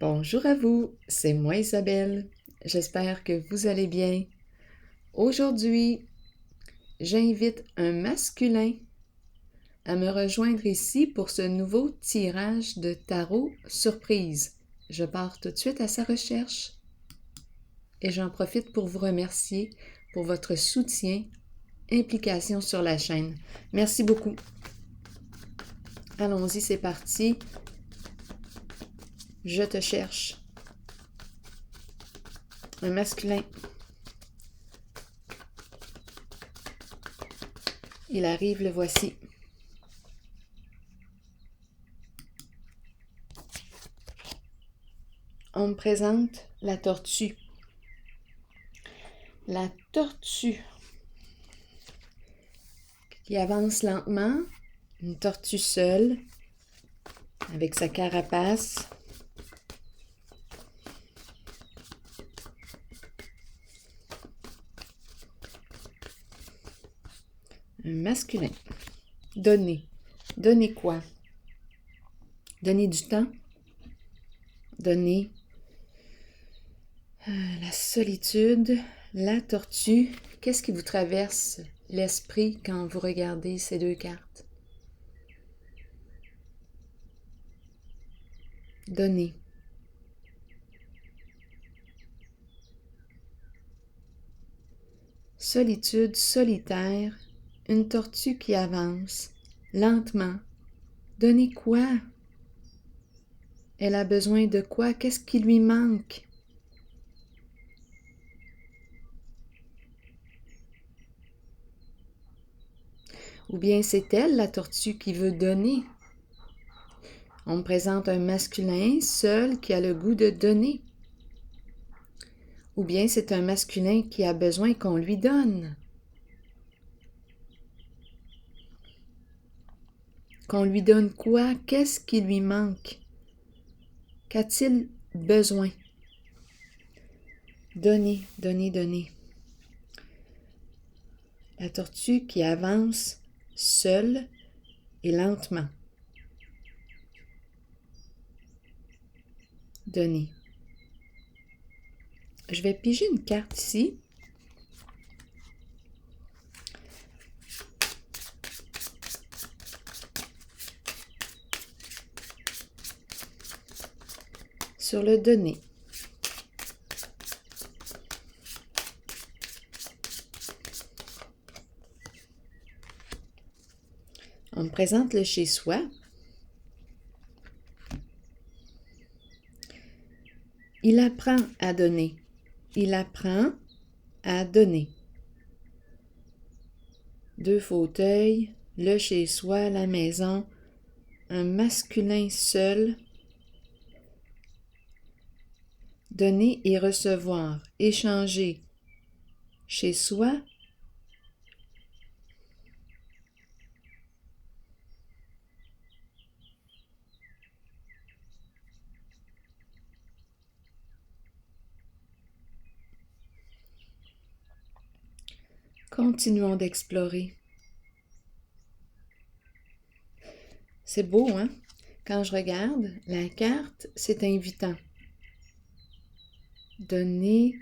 Bonjour à vous, c'est moi Isabelle. J'espère que vous allez bien. Aujourd'hui, j'invite un masculin à me rejoindre ici pour ce nouveau tirage de tarot surprise. Je pars tout de suite à sa recherche et j'en profite pour vous remercier pour votre soutien, implication sur la chaîne. Merci beaucoup. Allons-y, c'est parti. Je te cherche. Un masculin. Il arrive, le voici. On me présente la tortue. La tortue qui avance lentement, une tortue seule, avec sa carapace. Un masculin. Donner. Donner quoi? Donner du temps. Donner la solitude. La tortue. Qu'est-ce qui vous traverse l'esprit quand vous regardez ces deux cartes? Donner. Solitude, solitaire, une tortue qui avance, lentement. Donner quoi? Elle a besoin de quoi? Qu'est-ce qui lui manque? Ou bien c'est elle, la tortue, qui veut donner? On me présente un masculin seul qui a le goût de donner. Ou bien c'est un masculin qui a besoin qu'on lui donne. Qu'on lui donne quoi? Qu'est-ce qui lui manque? Qu'a-t-il besoin? Donner, donner, donner. La tortue qui avance seule et lentement. Donner. Je vais piger une carte ici. Sur le donner. On me présente le chez-soi. Il apprend à donner. Il apprend à donner. Deux fauteuils, le chez-soi, la maison, un masculin seul. Donner et recevoir, échanger. Chez soi, continuons d'explorer. C'est beau, hein? Quand je regarde la carte, c'est invitant. Donner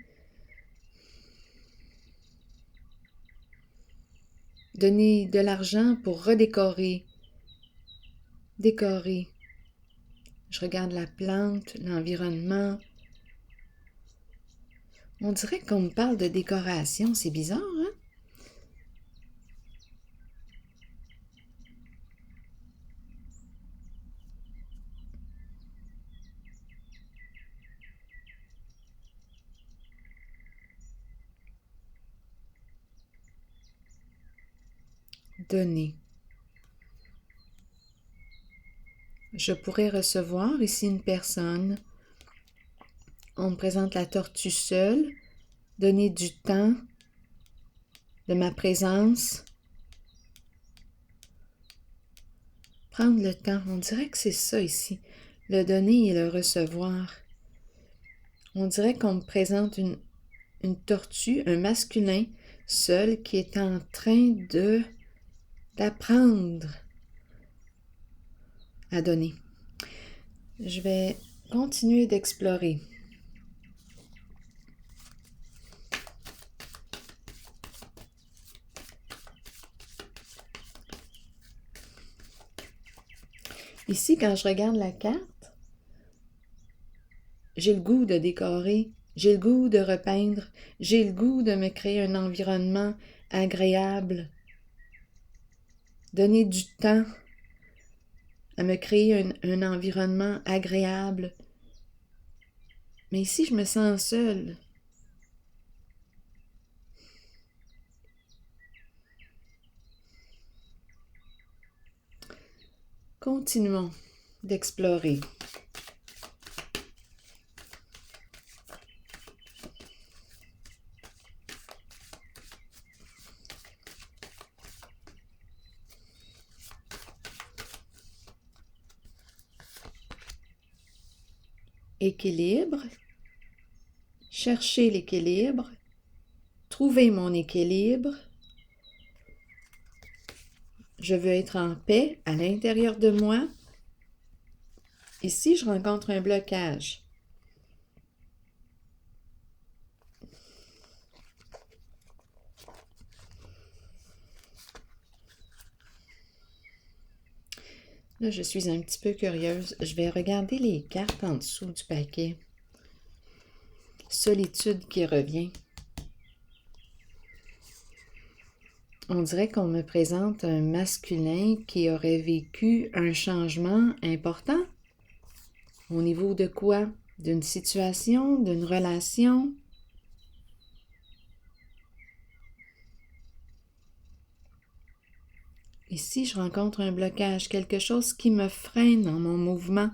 de l'argent pour redécorer. Décorer. Je regarde la plante, l'environnement. On dirait qu'on me parle de décoration. C'est bizarre, hein? Donner. Je pourrais recevoir ici une personne. On me présente la tortue seule. Donner du temps, de ma présence. Prendre le temps. On dirait que c'est ça ici. Le donner et le recevoir. On dirait qu'on me présente une tortue, un masculin seul qui est en train d'apprendre à donner. Je vais Continuez d'explorer. Ici, quand je regarde la carte, j'ai le goût de décorer, j'ai le goût de repeindre, j'ai le goût de me créer un environnement agréable, donner du temps à me créer un environnement agréable. Mais ici, je me sens seule. Continuons d'explorer. Équilibre. Chercher l'équilibre. Trouver mon équilibre. Je veux être en paix à l'intérieur de moi. Ici, je rencontre un blocage. Là, je suis un petit peu curieuse. Je vais regarder les cartes en dessous du paquet. Solitude qui revient. On dirait qu'on me présente un masculin qui aurait vécu un changement important. Au niveau de quoi? D'une situation, d'une relation? Ici, je rencontre un blocage, quelque chose qui me freine dans mon mouvement.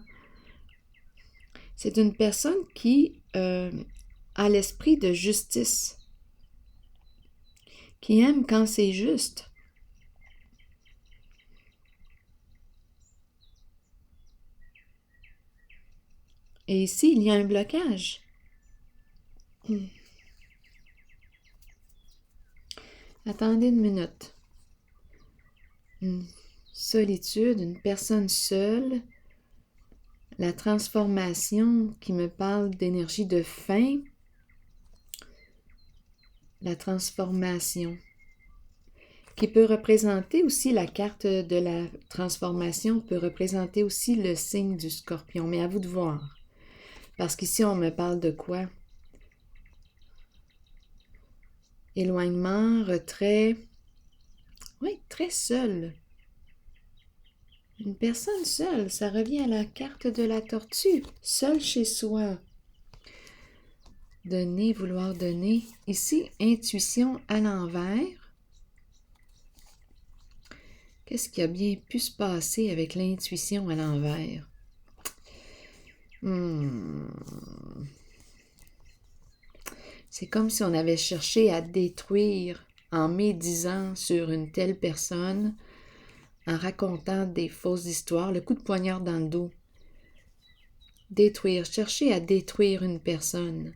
C'est une personne qui a l'esprit de justice, qui aime quand c'est juste. Et ici, il y a un blocage. Attendez une minute. Une solitude, une personne seule, la transformation qui me parle d'énergie de fin, la transformation qui peut représenter aussi la carte de la transformation, peut représenter aussi le signe du Scorpion, mais à vous de voir. Parce qu'ici, on me parle de quoi? Éloignement, retrait. Oui, très seul. Une personne seule, ça revient à la carte de la tortue. Seul chez soi. Donner, vouloir donner. Ici, intuition à l'envers. Qu'est-ce qui a bien pu se passer avec l'intuition à l'envers? C'est comme si on avait cherché à détruire en médisant sur une telle personne, en racontant des fausses histoires, le coup de poignard dans le dos. Détruire, chercher à détruire une personne.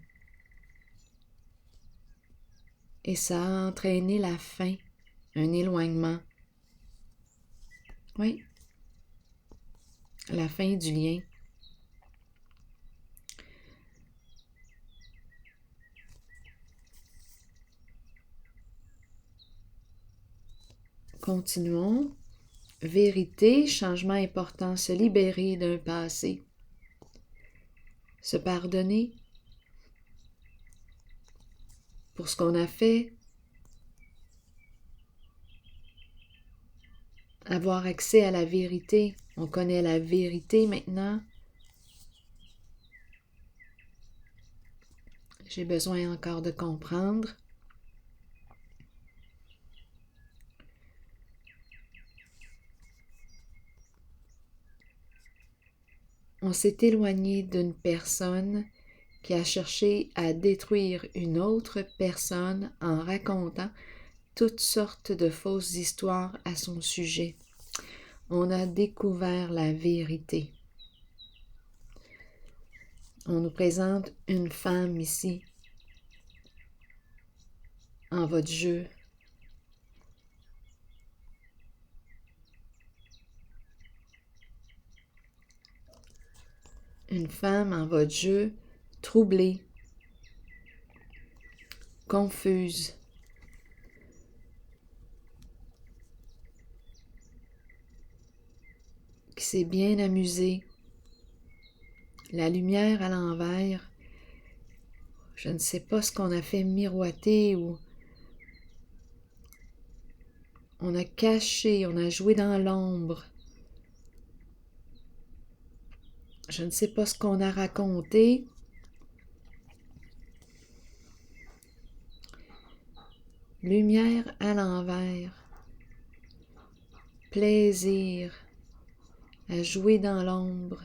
Et ça a entraîné la fin, un éloignement. Oui, la fin du lien. Continuons. Vérité, changement important, se libérer d'un passé. Se pardonner pour ce qu'on a fait. Avoir accès à la vérité. On connaît la vérité maintenant. J'ai besoin encore de comprendre. On s'est éloigné d'une personne qui a cherché à détruire une autre personne en racontant toutes sortes de fausses histoires à son sujet. On a découvert la vérité. On nous présente une femme ici, en votre jeu. une femme en votre jeu, troublée, confuse, qui s'est bien amusée, la lumière à l'envers. Je ne sais pas ce qu'on a fait miroiter ou on a caché, on a joué dans l'ombre. Je ne sais pas ce qu'on a raconté. Lumière à l'envers. Plaisir à jouer dans l'ombre.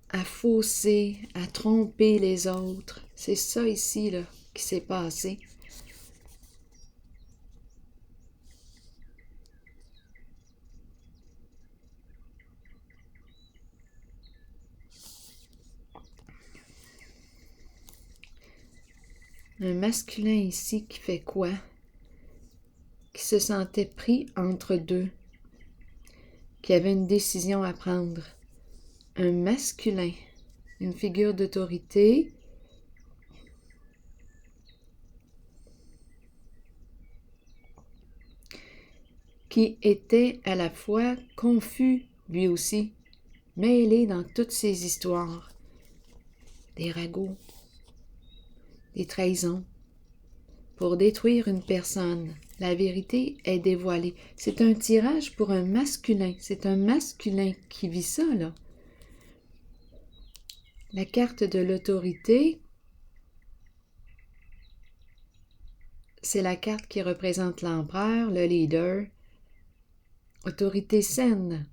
À fausser, à tromper les autres. C'est ça ici là, qui s'est passé. Un masculin ici qui fait quoi? Qui se sentait pris entre deux, qui avait une décision à prendre. Un masculin, une figure d'autorité, qui était à la fois confus, lui aussi, mêlé dans toutes ces histoires, des ragots, des trahisons, pour détruire une personne. La vérité est dévoilée. C'est un tirage pour un masculin. C'est un masculin qui vit ça, là. La carte de l'autorité, c'est la carte qui représente l'empereur, le leader. Autorité saine.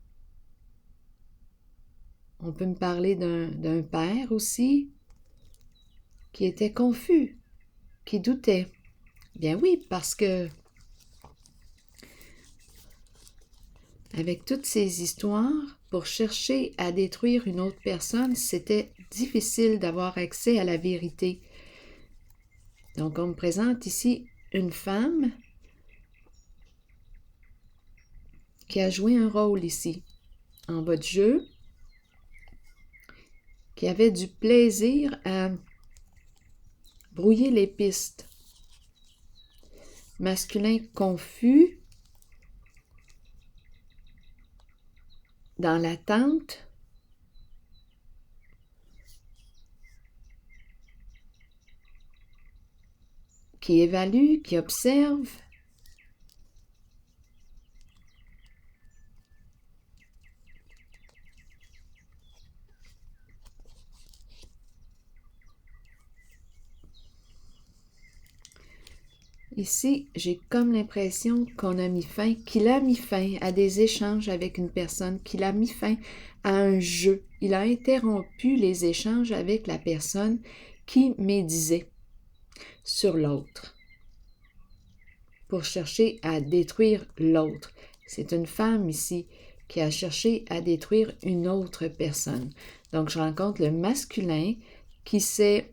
On peut me parler d'un père aussi, qui était confus, qui doutait. Bien oui, parce que avec toutes ces histoires, pour chercher à détruire une autre personne, c'était difficile d'avoir accès à la vérité. Donc, on me présente ici une femme qui a joué un rôle ici, en votre jeu, qui avait du plaisir à brouiller les pistes. Masculin confus, dans l'attente, qui évalue, qui observe. Ici, j'ai comme l'impression qu'on a mis fin, qu'il a mis fin à des échanges avec une personne, qu'il a mis fin à un jeu. Il a interrompu les échanges avec la personne qui médisait sur l'autre pour chercher à détruire l'autre. C'est une femme ici qui a cherché à détruire une autre personne. Donc, je rencontre le masculin qui s'est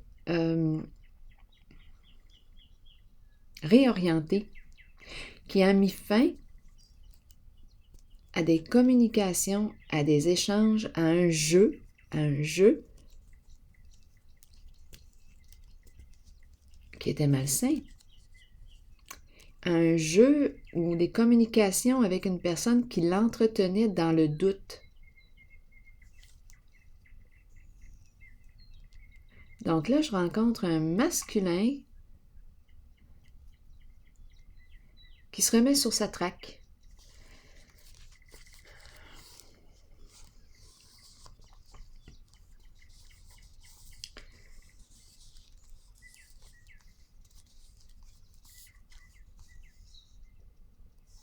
réorienté, qui a mis fin à des communications, à des échanges, à un jeu qui était malsain, à un jeu ou des communications avec une personne qui l'entretenait dans le doute. Donc là, je rencontre un masculin qui se remet sur sa traque.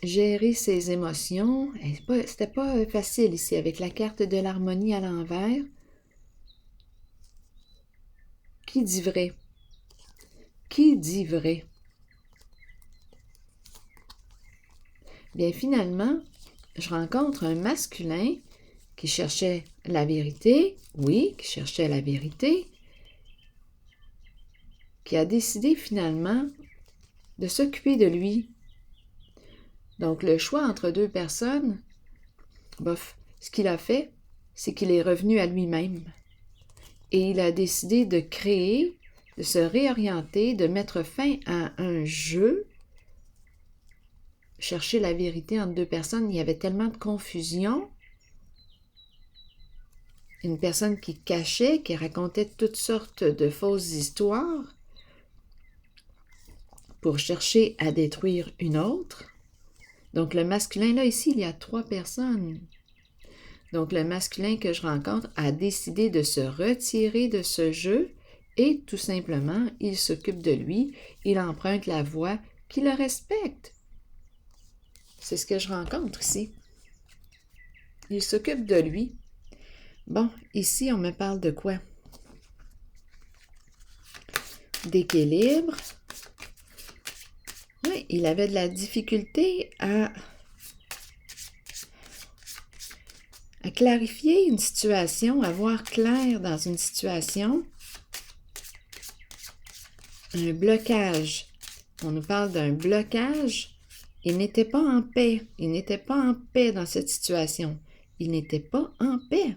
Gérer ses émotions, c'était pas facile ici avec la carte de l'harmonie à l'envers. Qui dit vrai? Qui dit vrai? Bien finalement, je rencontre un masculin qui cherchait la vérité, oui, qui cherchait la vérité, qui a décidé finalement de s'occuper de lui. Donc, le choix entre deux personnes, bof, ce qu'il a fait, c'est qu'il est revenu à lui-même. Et il a décidé de créer, de se réorienter, de mettre fin à un jeu. Chercher la vérité entre deux personnes, il y avait tellement de confusion. Une personne qui cachait, qui racontait toutes sortes de fausses histoires pour chercher à détruire une autre. Donc, le masculin, là, ici, il y a 3 personnes. Donc, le masculin que je rencontre a décidé de se retirer de ce jeu et tout simplement, il s'occupe de lui, il emprunte la voie qui le respecte. C'est ce que je rencontre ici. Il s'occupe de lui. Bon, ici, on me parle de quoi? D'équilibre. Oui, il avait de la difficulté à clarifier une situation, à voir clair dans une situation. Un blocage. On nous parle d'un blocage. Il n'était pas en paix. Il n'était pas en paix dans cette situation. Il n'était pas en paix.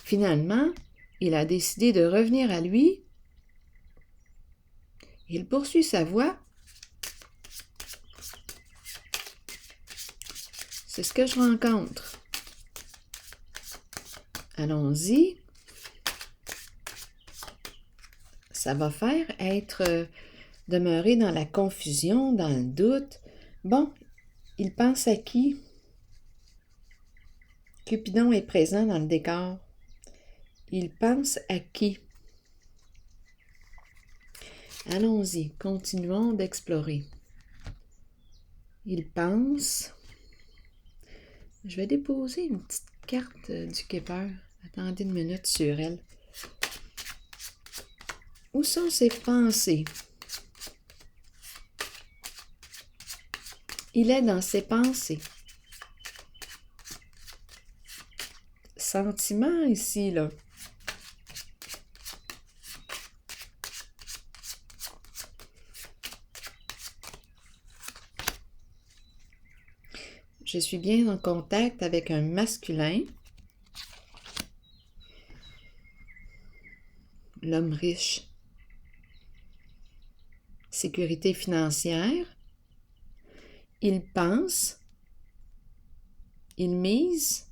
Finalement, il a décidé de revenir à lui. Il poursuit sa voie. C'est ce que je rencontre. Allons-y. Ça va faire être demeurer dans la confusion, dans le doute. Bon, il pense à qui? Cupidon est présent dans le décor. Il pense à qui? Allons-y, continuons d'explorer. Il pense. Je vais déposer une petite carte du Keeper. Attendez une minute sur elle. Où sont ses pensées? Il est dans ses pensées. Sentiment ici, là. Je suis bien en contact avec un masculin. L'homme riche. Sécurité financière. Il pense. Il mise.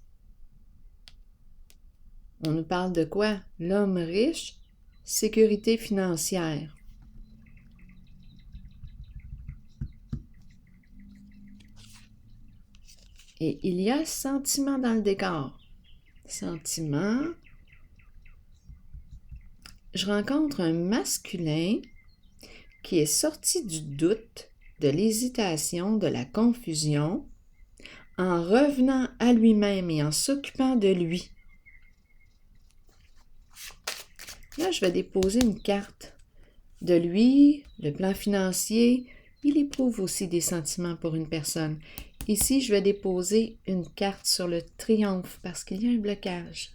On nous parle de quoi? L'homme riche, sécurité financière. Et il y a sentiment dans le décor. Sentiment. Je rencontre un masculin qui est sorti du doute, de l'hésitation, de la confusion, en revenant à lui-même et en s'occupant de lui. Là, je vais déposer une carte de lui, le plan financier. Il éprouve aussi des sentiments pour une personne. Ici, je vais déposer une carte sur le triomphe parce qu'il y a un blocage.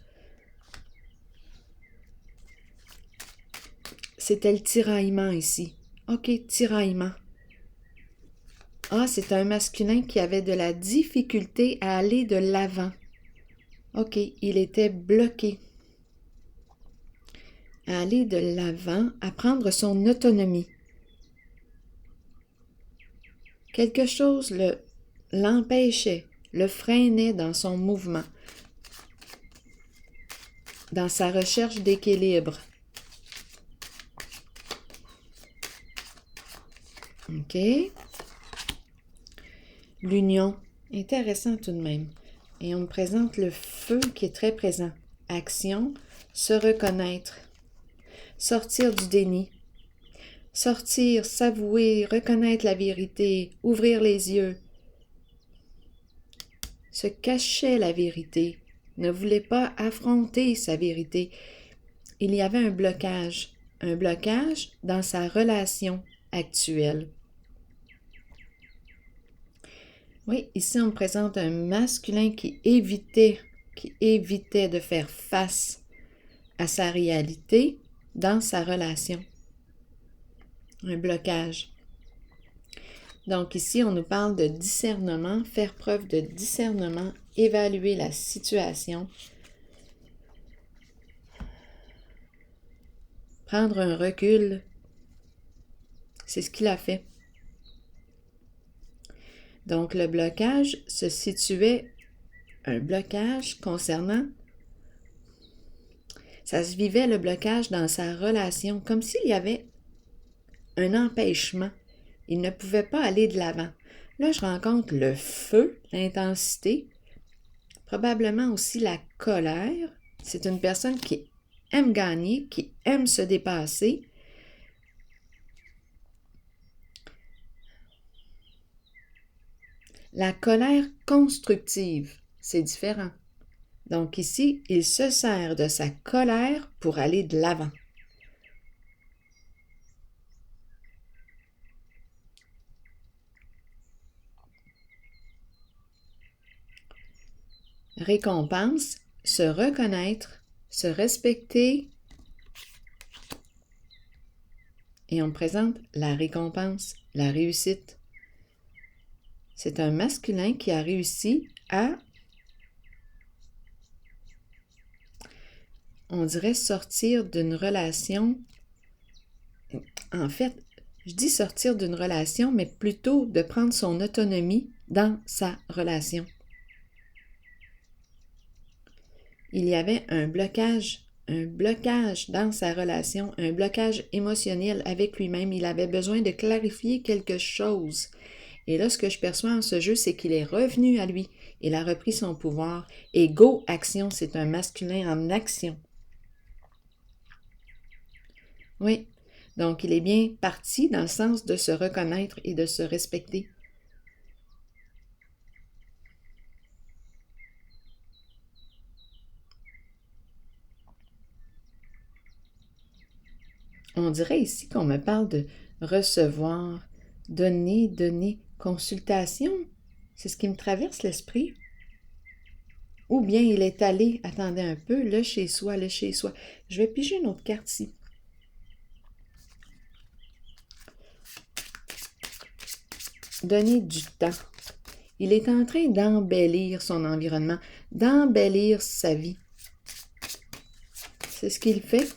C'était le tiraillement ici. OK, tiraillement. Ah, c'est un masculin qui avait de la difficulté à aller de l'avant. OK, il était bloqué. À aller de l'avant, à prendre son autonomie. Quelque chose l'empêchait, le freinait dans son mouvement, dans sa recherche d'équilibre. OK. L'union. Intéressant tout de même. Et on me présente le feu qui est très présent. Action, se reconnaître. Sortir du déni. Sortir, s'avouer, reconnaître la vérité, ouvrir les yeux. Se cachait la vérité, ne voulait pas affronter sa vérité. Il y avait un blocage dans sa relation actuelle. Oui, ici on me présente un masculin qui évitait de faire face à sa réalité, dans sa relation. Un blocage. Donc ici, on nous parle de discernement, faire preuve de discernement, évaluer la situation, prendre un recul. C'est ce qu'il a fait. Donc le blocage se situait, un blocage concernant, ça se vivait le blocage dans sa relation, comme s'il y avait un empêchement. Il ne pouvait pas aller de l'avant. Là, je rencontre le feu, l'intensité, probablement aussi la colère. C'est une personne qui aime gagner, qui aime se dépasser. La colère constructive, c'est différent. Donc ici, il se sert de sa colère pour aller de l'avant. Récompense, se reconnaître, se respecter. Et on présente la récompense, la réussite. C'est un masculin qui a réussi à, on dirait, sortir d'une relation. En fait, je dis sortir d'une relation, mais plutôt de prendre son autonomie dans sa relation. Il y avait un blocage dans sa relation, un blocage émotionnel avec lui-même. Il avait besoin de clarifier quelque chose. Et là, ce que je perçois en ce jeu, c'est qu'il est revenu à lui. Il a repris son pouvoir. Et go, action, c'est un masculin en action. Oui, donc il est bien parti dans le sens de se reconnaître et de se respecter. On dirait ici qu'on me parle de recevoir, donner, consultation. C'est ce qui me traverse l'esprit. Ou bien il est allé, attendez un peu, le chez-soi. Je vais piger une autre carte ici. Donner du temps. Il est en train d'embellir son environnement, d'embellir sa vie. C'est ce qu'il fait.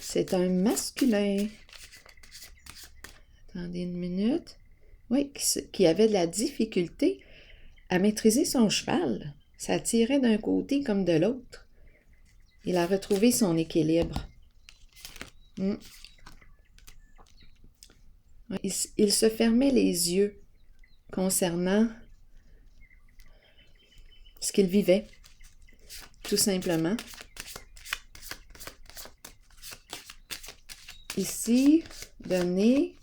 C'est un masculin. Attendez une minute. Oui, qui avait de la difficulté à maîtriser son cheval. Ça tirait d'un côté comme de l'autre. Il a retrouvé son équilibre. Il se fermait les yeux concernant ce qu'il vivait, tout simplement. Ici, donner,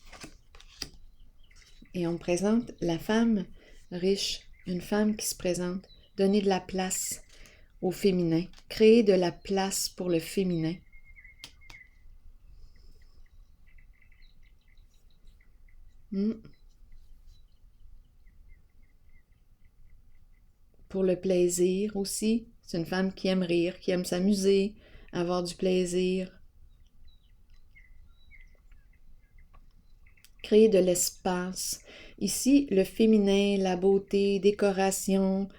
et on présente la femme riche, une femme qui se présente, donner de la place au féminin, créer de la place pour le féminin. Pour le plaisir aussi. C'est une femme qui aime rire, qui aime s'amuser, avoir du plaisir. Créer de l'espace. Ici, le féminin, la beauté, décoration.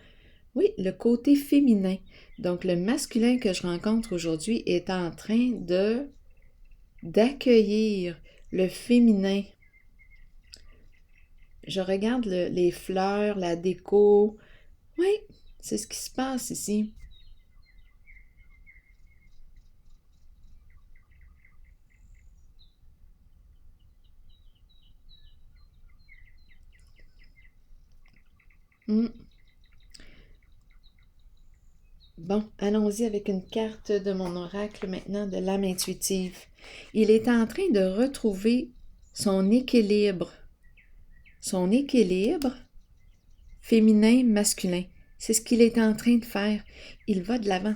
Oui, le côté féminin. Donc, le masculin que je rencontre aujourd'hui est en train d'accueillir le féminin. Je regarde les fleurs, la déco. Oui, c'est ce qui se passe ici. Bon, allons-y avec une carte de mon oracle maintenant de l'âme intuitive. Il est en train de retrouver son équilibre féminin-masculin. C'est ce qu'il est en train de faire. Il va de l'avant.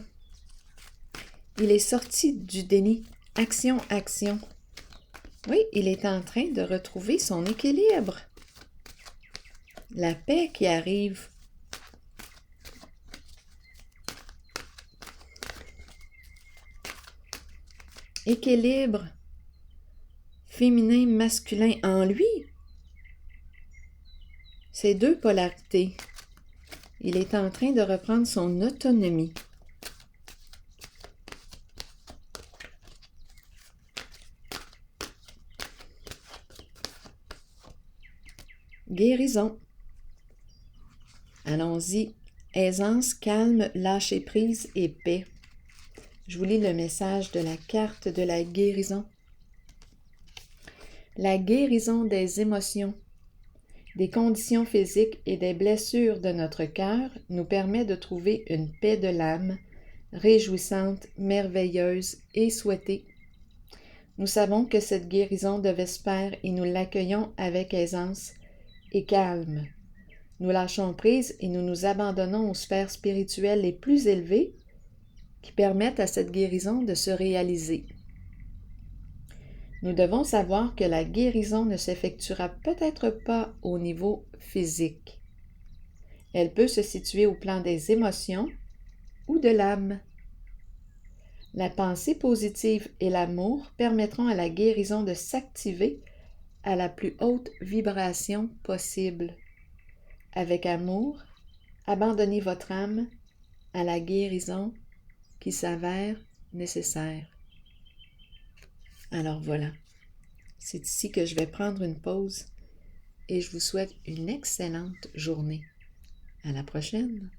Il est sorti du déni. Action. Oui, il est en train de retrouver son équilibre. La paix qui arrive. équilibre féminin-masculin en lui. Ces deux polarités. Il est en train de reprendre son autonomie. Guérison. Allons-y. Aisance, calme, lâcher prise et paix. Je vous lis le message de la carte de la guérison. La guérison des émotions, des conditions physiques et des blessures de notre cœur nous permet de trouver une paix de l'âme, réjouissante, merveilleuse et souhaitée. Nous savons que cette guérison devait se faire et nous l'accueillons avec aisance et calme. Nous lâchons prise et nous nous abandonnons aux sphères spirituelles les plus élevées qui permettent à cette guérison de se réaliser. Nous devons savoir que la guérison ne s'effectuera peut-être pas au niveau physique. Elle peut se situer au plan des émotions ou de l'âme. La pensée positive et l'amour permettront à la guérison de s'activer à la plus haute vibration possible. Avec amour, abandonnez votre âme à la guérison qui s'avère nécessaire. Alors voilà, c'est ici que je vais prendre une pause et je vous souhaite une excellente journée. À la prochaine!